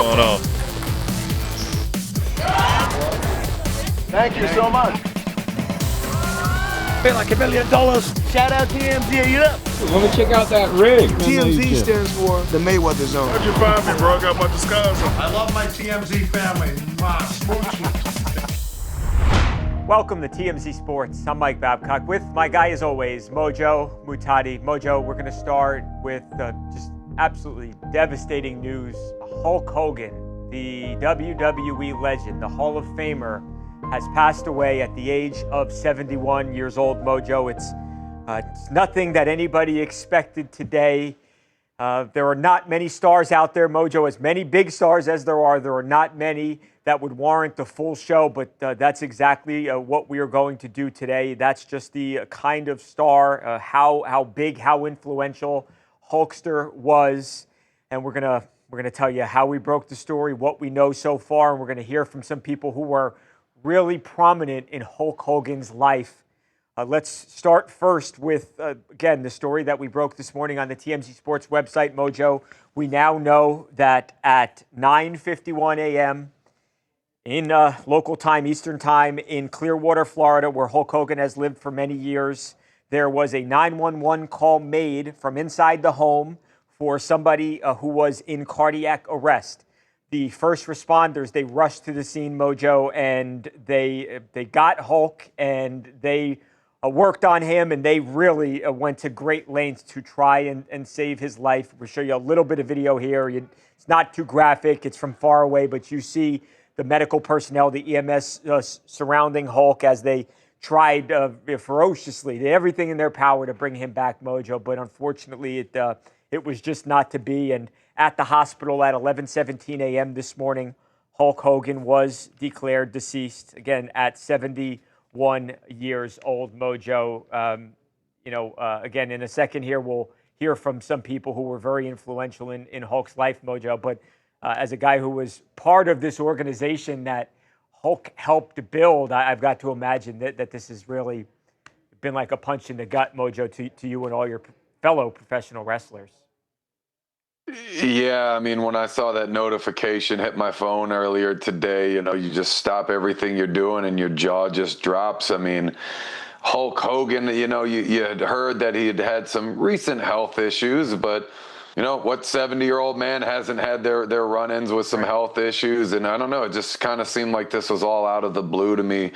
going on? Thank you so much. Pay like $1 million. Shout out TMZ, you up? Let me check out that rig. TMZ stands for the Mayweather Zone. How'd you find me, bro? I got my disguise on. I love my TMZ family. Smoochie. Welcome to TMZ Sports. I'm Mike Babcock with my guy, as always, Mojo Muhtadi. Mojo, we're going to start with just absolutely devastating news. Hulk Hogan, the WWE legend, the Hall of Famer, has passed away at the age of 71 years old. Mojo, it's nothing that anybody expected today. There are not many stars out there, Mojo, as many big stars as there are not many that would warrant the full show, but that's exactly what we are going to do today. That's just the kind of star, how big, how influential Hulkster was, and we're gonna tell you how we broke the story, what we know so far, and we're gonna hear from some people who were really prominent in Hulk Hogan's life. Let's start first with, again, the story that we broke this morning on the TMZ Sports website, Mojo. We now know that at 9:51 a.m. in local time, Eastern time, in Clearwater, Florida, where Hulk Hogan has lived for many years, there was a 911 call made from inside the home for somebody who was in cardiac arrest. The first responders, they rushed to the scene, Mojo, and they got Hulk, and they worked on him, and they really went to great lengths to try and save his life. We'll show you a little bit of video here. It's not too graphic. It's from far away, but you see the medical personnel, the EMS surrounding Hulk as they tried ferociously, did everything in their power to bring him back, Mojo. But unfortunately, it was just not to be. And at the hospital at 11:17 a.m. this morning, Hulk Hogan was declared deceased, again, at 71 years old, Mojo. Again, in a second here, we'll hear from some people who were very influential in Hulk's life, Mojo. But as a guy who was part of this organization that Hulk helped build, I've got to imagine that this has really been like a punch in the gut, Mojo, to you and all your fellow professional wrestlers. Yeah, I mean, when I saw that notification hit my phone earlier today, you just stop everything you're doing and your jaw just drops. I mean, Hulk Hogan, you had heard that he had some recent health issues, but what 70-year-old man hasn't had their run-ins with some health issues? And I don't know, it just kind of seemed like this was all out of the blue to me.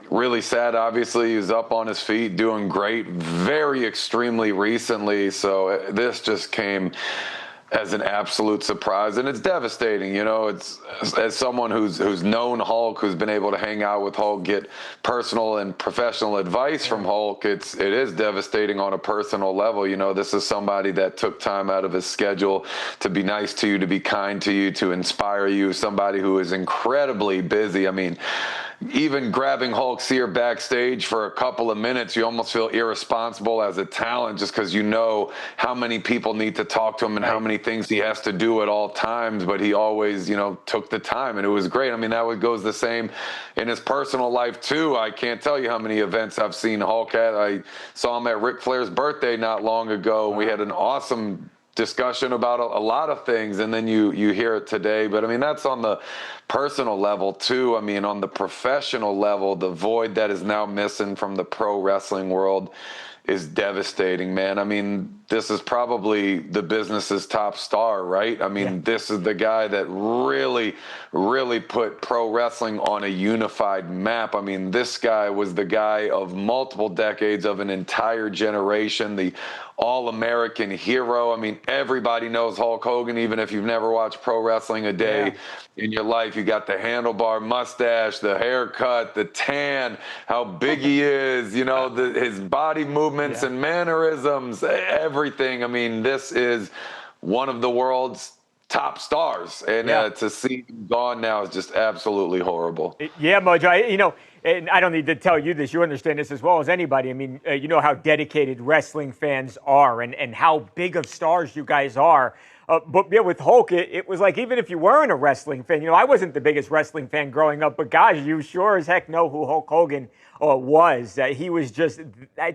Really sad, obviously. He was up on his feet, doing great, very extremely recently. So this just came as an absolute surprise, and it's devastating. It's as someone who's known Hulk, who's been able to hang out with Hulk, get personal and professional advice from Hulk. It is devastating on a personal level. This is somebody that took time out of his schedule to be nice to you, to be kind to you, to inspire you. Somebody who is incredibly busy. I mean, even grabbing Hulk's ear backstage for a couple of minutes, you almost feel irresponsible as a talent, just because you know how many people need to talk to him and how many things he has to do at all times. But he always, took the time, and it was great. I mean, that goes the same in his personal life too. I can't tell you how many events I've seen Hulk at. I saw him at Ric Flair's birthday not long ago. We had an awesome discussion about a lot of things, and then you hear it today. But I mean, that's on the personal level too. I mean, on the professional level, the void that is now missing from the pro wrestling world is devastating, man. I mean, this is probably the business's top star, right? I mean, This is the guy that really, really put pro wrestling on a unified map. I mean, this guy was the guy of multiple decades, of an entire generation, the all-American hero. I mean, everybody knows Hulk Hogan, even if you've never watched pro wrestling a day in your life. You got the handlebar mustache, the haircut, the tan, how big he is, his body movements and mannerisms, everything. I mean, this is one of the world's top stars, and to see him gone now is just absolutely horrible. Yeah, Mojo, and I don't need to tell you this, you understand this as well as anybody. I mean, you know how dedicated wrestling fans are and how big of stars you guys are. But yeah, with Hulk, it was like, even if you weren't a wrestling fan, I wasn't the biggest wrestling fan growing up, but gosh, you sure as heck know who Hulk Hogan was. He was just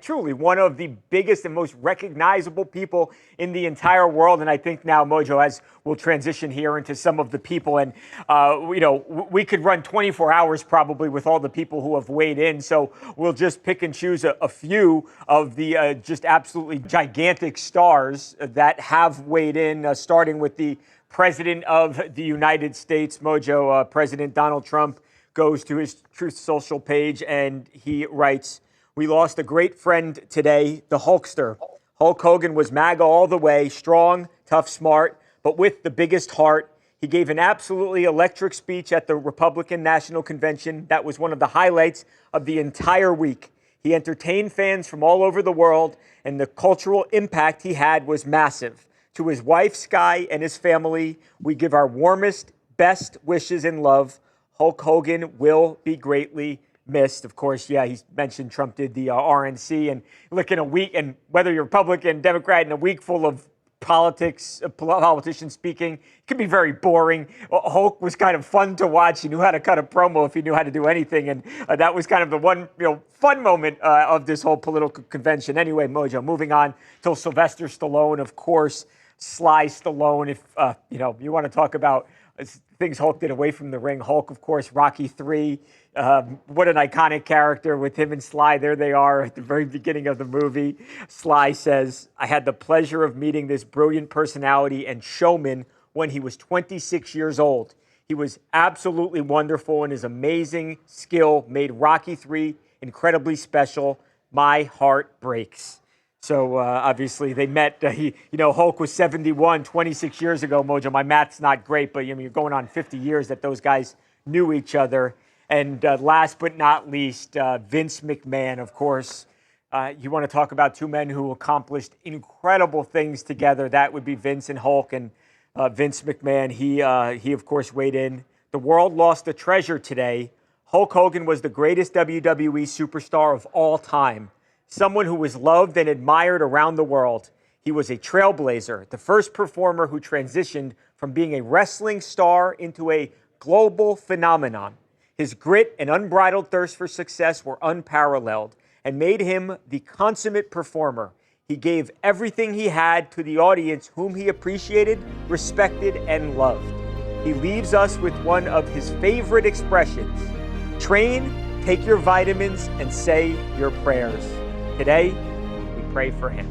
truly one of the biggest and most recognizable people in the entire world. And I think now, Mojo, as we'll transition here into some of the people, and we could run 24 hours probably with all the people who have weighed in. So we'll just pick and choose a few of the just absolutely gigantic stars that have weighed in, starting with the President of the United States, Mojo. President Donald Trump goes to his Truth Social page and he writes, "We lost a great friend today, the Hulkster. Hulk Hogan was MAGA all the way, strong, tough, smart, but with the biggest heart. He gave an absolutely electric speech at the Republican National Convention. That was one of the highlights of the entire week. He entertained fans from all over the world, and the cultural impact he had was massive. To his wife, Sky, and his family, we give our warmest, best wishes and love. Hulk Hogan will be greatly missed." Of course, yeah, he mentioned Trump did the RNC, and look, in a week, and whether you're Republican, Democrat, in a week full of politicians speaking, it can be very boring. Hulk was kind of fun to watch. He knew how to cut a promo if he knew how to do anything, and that was kind of the one fun moment of this whole political convention. Anyway, Mojo, moving on to Sylvester Stallone, of course, Sly Stallone. If you want to talk about things Hulk did away from the ring, Hulk, of course, Rocky III. What an iconic character with him and Sly. There they are at the very beginning of the movie. Sly says, "I had the pleasure of meeting this brilliant personality and showman when he was 26 years old. He was absolutely wonderful, and his amazing skill made Rocky III incredibly special. My heart breaks." So obviously they met. Hulk was 71 26 years ago, Mojo. My math's not great, but you're going on 50 years that those guys knew each other. And last but not least, Vince McMahon, of course. You want to talk about two men who accomplished incredible things together. That would be Vince and Hulk. And Vince McMahon, he of course weighed in. "The world lost a treasure today. Hulk Hogan was the greatest WWE superstar of all time. Someone who was loved and admired around the world. He was a trailblazer, the first performer who transitioned from being a wrestling star into a global phenomenon. His grit and unbridled thirst for success were unparalleled and made him the consummate performer. He gave everything he had to the audience whom he appreciated, respected, and loved. He leaves us with one of his favorite expressions: train, take your vitamins, and say your prayers. Today, we pray for him."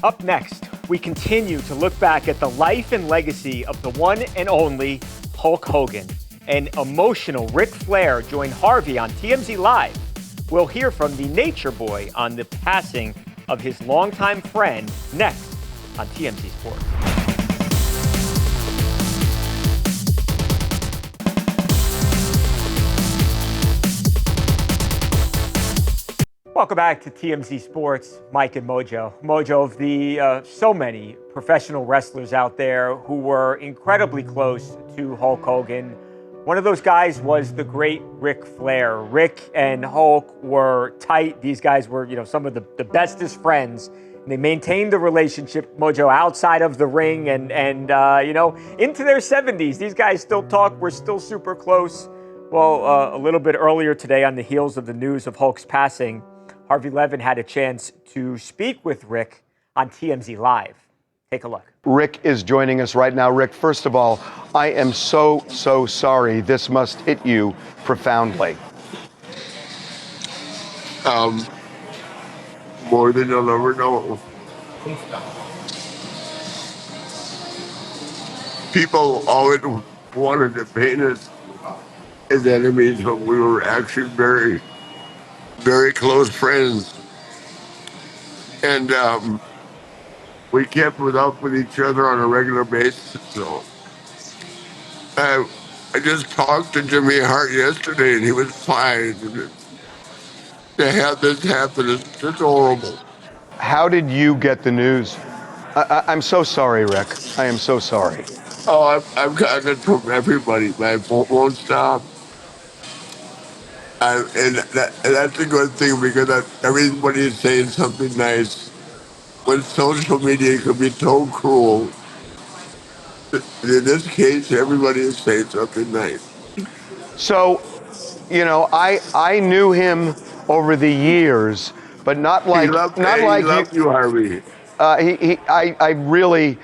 Up next, we continue to look back at the life and legacy of the one and only Hulk Hogan. An emotional Ric Flair joined Harvey on TMZ Live. We'll hear from the Nature Boy on the passing of his longtime friend next on TMZ Sports. Welcome back to TMZ Sports, Mike and Mojo. Mojo, of the so many professional wrestlers out there who were incredibly close to Hulk Hogan, one of those guys was the great Ric Flair. Rick and Hulk were tight. These guys were, some of the bestest friends. And they maintained the relationship, Mojo, outside of the ring and into their 70s. These guys still talk. We're still super close. Well, a little bit earlier today, on the heels of the news of Hulk's passing, Harvey Levin had a chance to speak with Rick on TMZ Live. Take a look. Rick is joining us right now. Rick, first of all, I am so sorry. This must hit you profoundly. More than you'll ever know. People always wanted to paint us as enemies, but we were actually very, very close friends. And we kept up with each other on a regular basis. So I just talked to Jimmy Hart yesterday, and he was fine. To have this happen is just horrible. How did you get the news? I'm so sorry, Rick. I am so sorry. Oh, I've gotten it from everybody. I won't stop. And that's a good thing, because everybody is saying something nice. when social media could be so cruel. In this case, everybody is saying something nice. So, you know, I knew him over the years, but not He like loved, not and he like you. loved you, Harvey. I really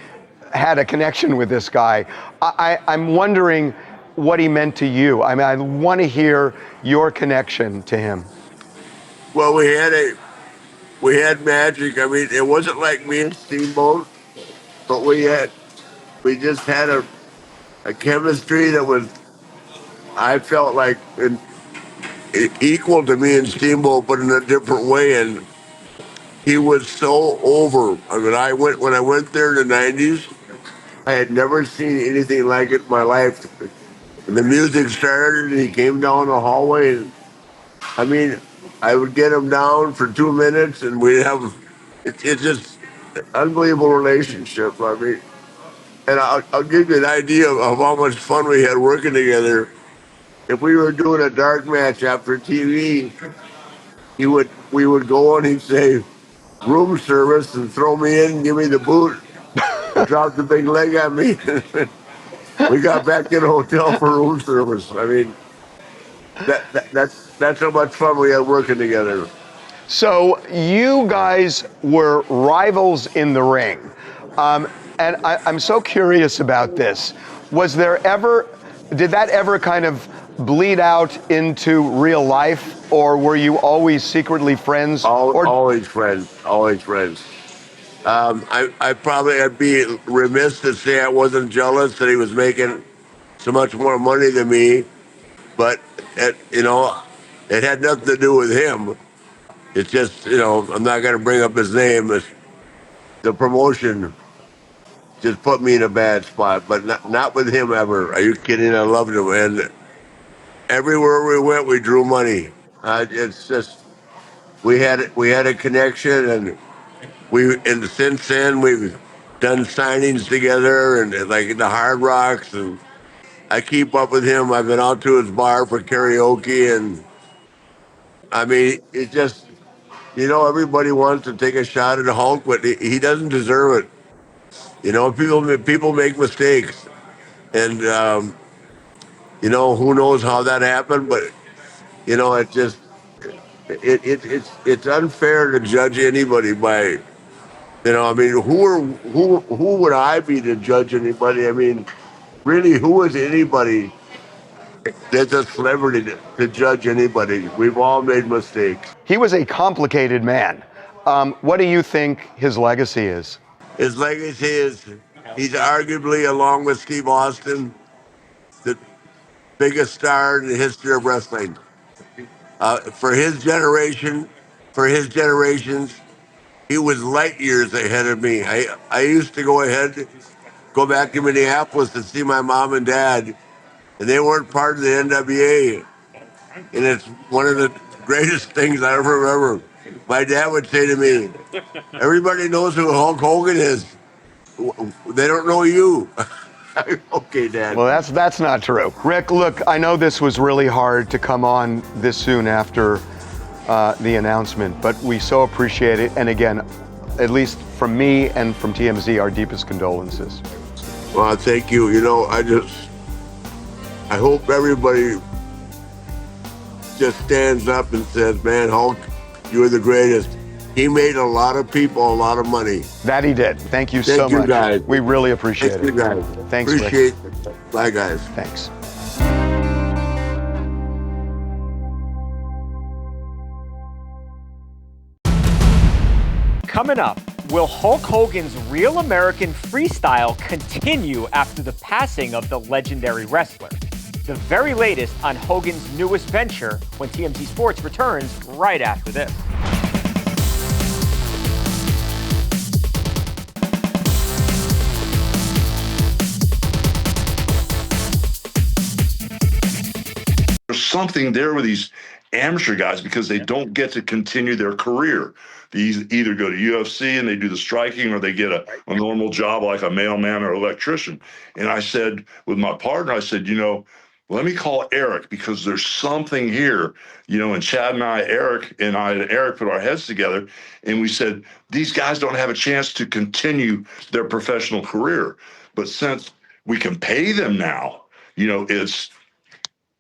had a connection with this guy. I'm wondering what he meant to you. I mean, I want to hear your connection to him. Well, we had magic. I mean, it wasn't like me and Steamboat, but we just had a chemistry that was, I felt like equal to me and Steamboat, but in a different way. And he was so over. I mean, when I went there in the '90s. I had never seen anything like it in my life. And the music started, and he came down the hallway. And I mean, I would get him down for 2 minutes, and we'd have it's just an unbelievable relationship. I mean, and I'll give you an idea of how much fun we had working together. If we were doing a dark match after TV, we would go and he'd say room service and throw me in, give me the boot, and drop the big leg on me. We got back in the hotel for room service. I mean, that's how much fun we had working together. So you guys were rivals in the ring. And I'm so curious about this. Did that ever kind of bleed out into real life, or were you always secretly friends? Always friends, always friends. I'd be remiss to say I wasn't jealous that he was making so much more money than me, but it had nothing to do with him. It's just, I'm not going to bring up his name. The promotion just put me in a bad spot, but not with him ever. Are you kidding? I loved him, and everywhere we went, we drew money. It's just we had a connection, and since then we've done signings together, and like the Hard Rocks, and I keep up with him. I've been out to his bar for karaoke, and I mean, it just everybody wants to take a shot at Hulk, but he doesn't deserve it. People make mistakes, and who knows how that happened, but it just it's unfair to judge anybody by I mean, who would I be to judge anybody? I mean, really, who is anybody that's a celebrity to judge anybody? We've all made mistakes. He was a complicated man. What do you think his legacy is? His legacy is he's arguably, along with Steve Austin, the biggest star in the history of wrestling. For his generation, for his generations, he was light years ahead of me. I used to go back to Minneapolis to see my mom and dad, and they weren't part of the NWA. And it's one of the greatest things I ever remember. My dad would say to me, "Everybody knows who Hulk Hogan is. They don't know you." Okay, Dad. Well, that's not true. Rick, look, I know this was really hard to come on this soon after the announcement, but we so appreciate it. And again, at least from me and from TMZ, our deepest condolences. Well, thank you. I hope everybody just stands up and says, "Man, Hulk, you're the greatest." He made a lot of people a lot of money. That he did. Thank you so much. Thank you, guys. We really appreciate it. Thank you, guys. Thanks, Appreciate Rick. it. Bye, guys. Thanks. Coming up, will Hulk Hogan's Real American Freestyle continue after the passing of the legendary wrestler? The very latest on Hogan's newest venture when TMZ Sports returns right after this. There's something there with these amateur guys because they don't get to continue their career. They either go to UFC and they do the striking, or they get a normal job like a mailman or electrician. And I said with my partner, I said, let me call Eric because there's something here, and Chad and Eric put our heads together and we said, these guys don't have a chance to continue their professional career. But since we can pay them now, it's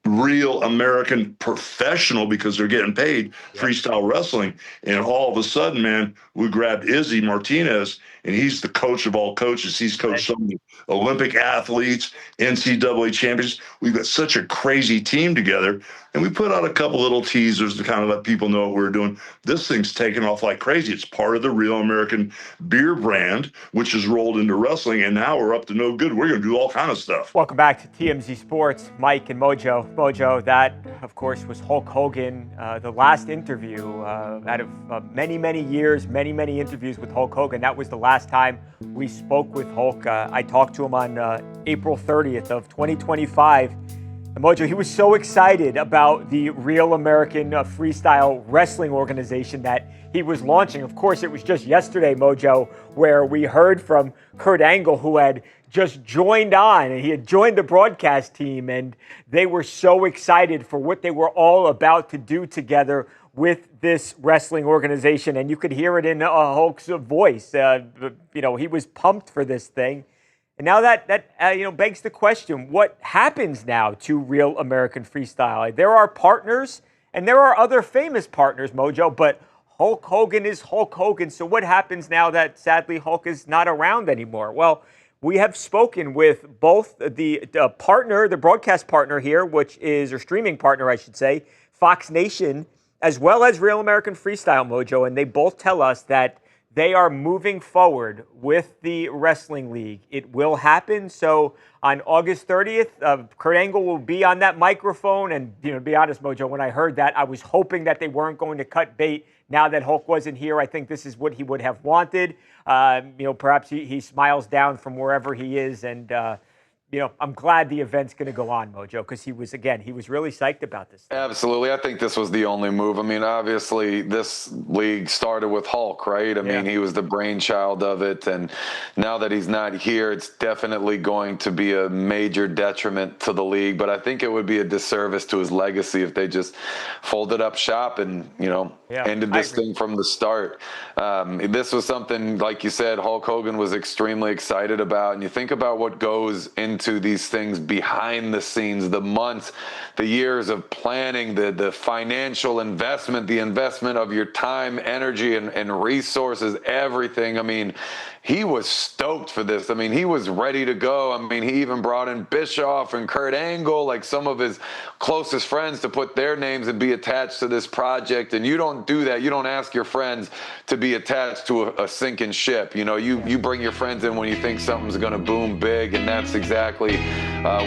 real American professional because they're getting paid freestyle wrestling. And all of a sudden, man, we grabbed Izzy Martinez, and he's the coach of all coaches. He's coached some of the Olympic athletes, NCAA champions. We've got such a crazy team together. And we put out a couple little teasers to kind of let people know what we're doing. This thing's taken off like crazy. It's part of the Real American beer brand, which is rolled into wrestling. And now we're up to no good. We're going to do all kind of stuff. Welcome back to TMZ Sports, Mike and Mojo. Mojo, that, of course, was Hulk Hogan. The last interview out of many, many years, many, many interviews with Hulk Hogan. That was the last time we spoke with Hulk. I talked to him on April 30th of 2025. And Mojo, he was so excited about the Real American Freestyle Wrestling organization that he was launching. Of course, it was just yesterday, Mojo, where we heard from Kurt Angle, who had just joined on, and he had joined the broadcast team, and they were so excited for what they were all about to do together with this wrestling organization. And you could hear it in Hulk's voice. He was pumped for this thing. And now that begs the question, what happens now to Real American Freestyle? There are partners, and there are other famous partners, Mojo, but Hulk Hogan is Hulk Hogan. So what happens now that, sadly, Hulk is not around anymore? Well, we have spoken with both the partner, the broadcast partner here, or streaming partner, I should say, Fox Nation, as well as Real American Freestyle, Mojo, and they both tell us that they are moving forward with the Wrestling League. It will happen. So on August 30th, Kurt Angle will be on that microphone. And, to be honest, Mojo, when I heard that, I was hoping that they weren't going to cut bait. Now that Hulk wasn't here, I think this is what he would have wanted. Perhaps he smiles down from wherever he is. And, I'm glad the event's going to go on, Mojo, because he was really psyched about this thing. Absolutely. I think this was the only move. I mean, obviously, this league started with Hulk, right? I mean, he was the brainchild of it. And now that he's not here, it's definitely going to be a major detriment to the league. But I think it would be a disservice to his legacy if they just folded up shop and, ended this thing from the start. This was something, like you said, Hulk Hogan was extremely excited about. And you think about what goes into these things behind the scenes, the months, the years of planning, the financial investment, the investment of your time, energy, and resources, everything. I mean, he was stoked for this. I mean, he was ready to go. I mean, he even brought in Bischoff and Kurt Angle, like some of his closest friends, to put their names and be attached to this project. And you don't do that. You don't ask your friends to be attached to a sinking ship. You bring your friends in when you think something's going to boom big, and that's exactly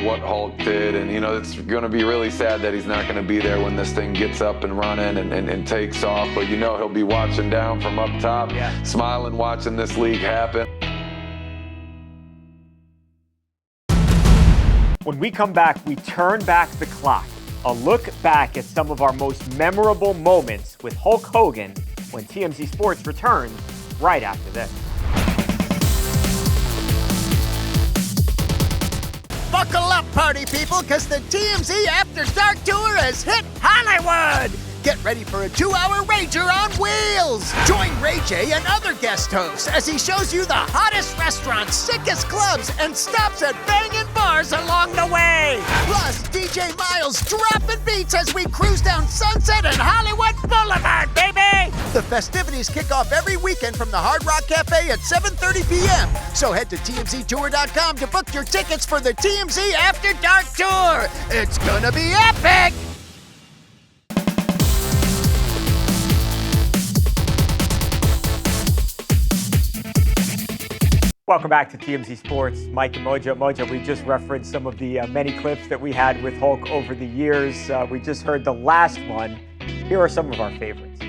what Hulk did. And, it's going to be really sad that he's not going to be there when this thing gets up and running and takes off. But, he'll be watching down from up top, smiling, watching this league happen. When we come back, we turn back the clock. A look back at some of our most memorable moments with Hulk Hogan when TMZ Sports returns right after this. Buckle up, party people, because the TMZ After Dark Tour has hit Hollywood! Get ready for a 2-hour rager on wheels! Join Ray J and other guest hosts as he shows you the hottest restaurants, sickest clubs, and stops at banging bars along the way! Plus, DJ Miles dropping beats as we cruise down Sunset and Hollywood Boulevard, baby! The festivities kick off every weekend from the Hard Rock Cafe at 7:30 p.m. So head to TMZTour.com to book your tickets for the TMZ After Dark Tour! It's gonna be epic! Welcome back to TMZ Sports. Mike and Mojo. Mojo, we just referenced some of the many clips that we had with Hulk over the years. We just heard the last one. Here are some of our favorites. Who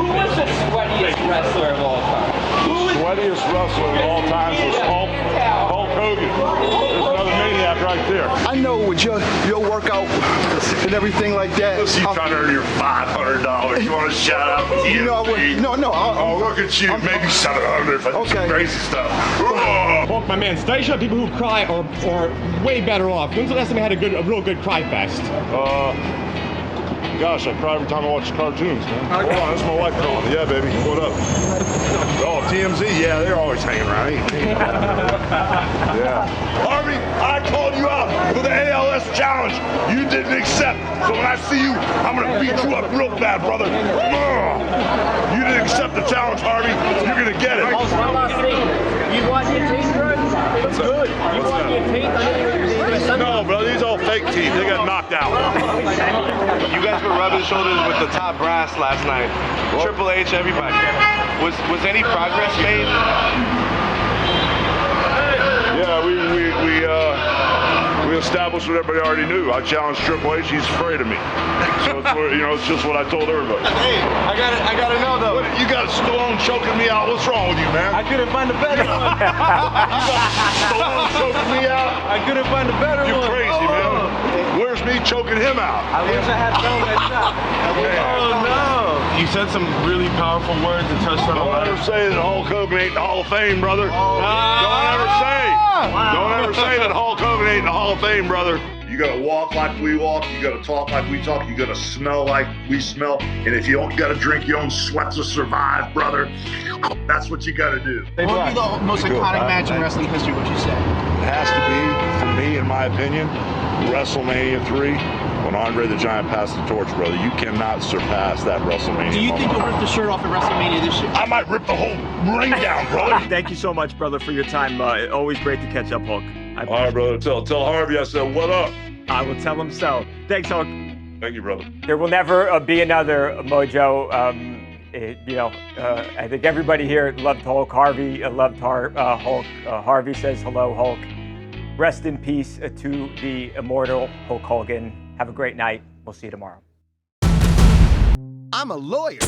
was the sweatiest wrestler of all time? Sweatiest wrestler of all time was Hulk Hogan. There's another maniac right there. I know with your workout and everything like that. Listen, you trying to earn your $500. You want to shout out TMZ? You know, I would, no. Oh, look at you. Maybe 700 if I do some crazy stuff. Hulk, my man, studies show people who cry are way better off. When's the last time you had a real good cry fest? Gosh, I cry every time I watch cartoons, man. Hold on, that's my wife calling. Yeah, baby, what up? Oh, TMZ, yeah, they're always hanging around. Yeah. Harvey, I called you out for the ALS challenge. You didn't accept. So when I see you, I'm going to beat you up real bad, brother. You didn't accept the challenge, Harvey. You're going to get it. One last thing. You want your teeth, bro? It's good. You want your teeth? No, bro, these all fake teeth. They got knocked out. You guys were rubbing shoulders with the top brass last night. What? Triple H, everybody. Was any progress made? Yeah, we established what everybody already knew. I challenged Triple H. He's afraid of me. So it's just what I told everybody. Hey, I gotta know though. What, you got Stallone choking me out. What's wrong with you, man? I couldn't find a better one. Stallone choking me out. I couldn't find a better one. You're crazy, man. Where's me choking him out? I wish I had found that shot. Oh no! You said some really powerful words and touched on a lot. Don't ever say that Hulk Hogan ain't in the Hall of Fame, brother. Don't ever say that Hulk Hogan ain't in the Hall of Fame, brother. You gotta walk like we walk, you gotta talk like we talk, you gotta smell like we smell, and if you don't gotta drink your own sweat to survive, brother, that's what you gotta do. What would be the most iconic match in wrestling history, would you say? It has to be, for me, in my opinion, WrestleMania 3, when Andre the Giant passed the torch, brother. You cannot surpass that WrestleMania. Do you think you'll rip the shirt off at WrestleMania this year? I might rip the whole ring down, brother. Thank you so much, brother, for your time. Always great to catch up, Hulk. All right, brother. Tell Harvey I said, what up? I will tell him so. Thanks, Hulk. Thank you, brother. There will never be another Mojo. I think everybody here loved Hulk. Harvey loved Hulk. Harvey says hello, Hulk. Rest in peace to the immortal Hulk Hogan. Have a great night. We'll see you tomorrow. I'm a lawyer.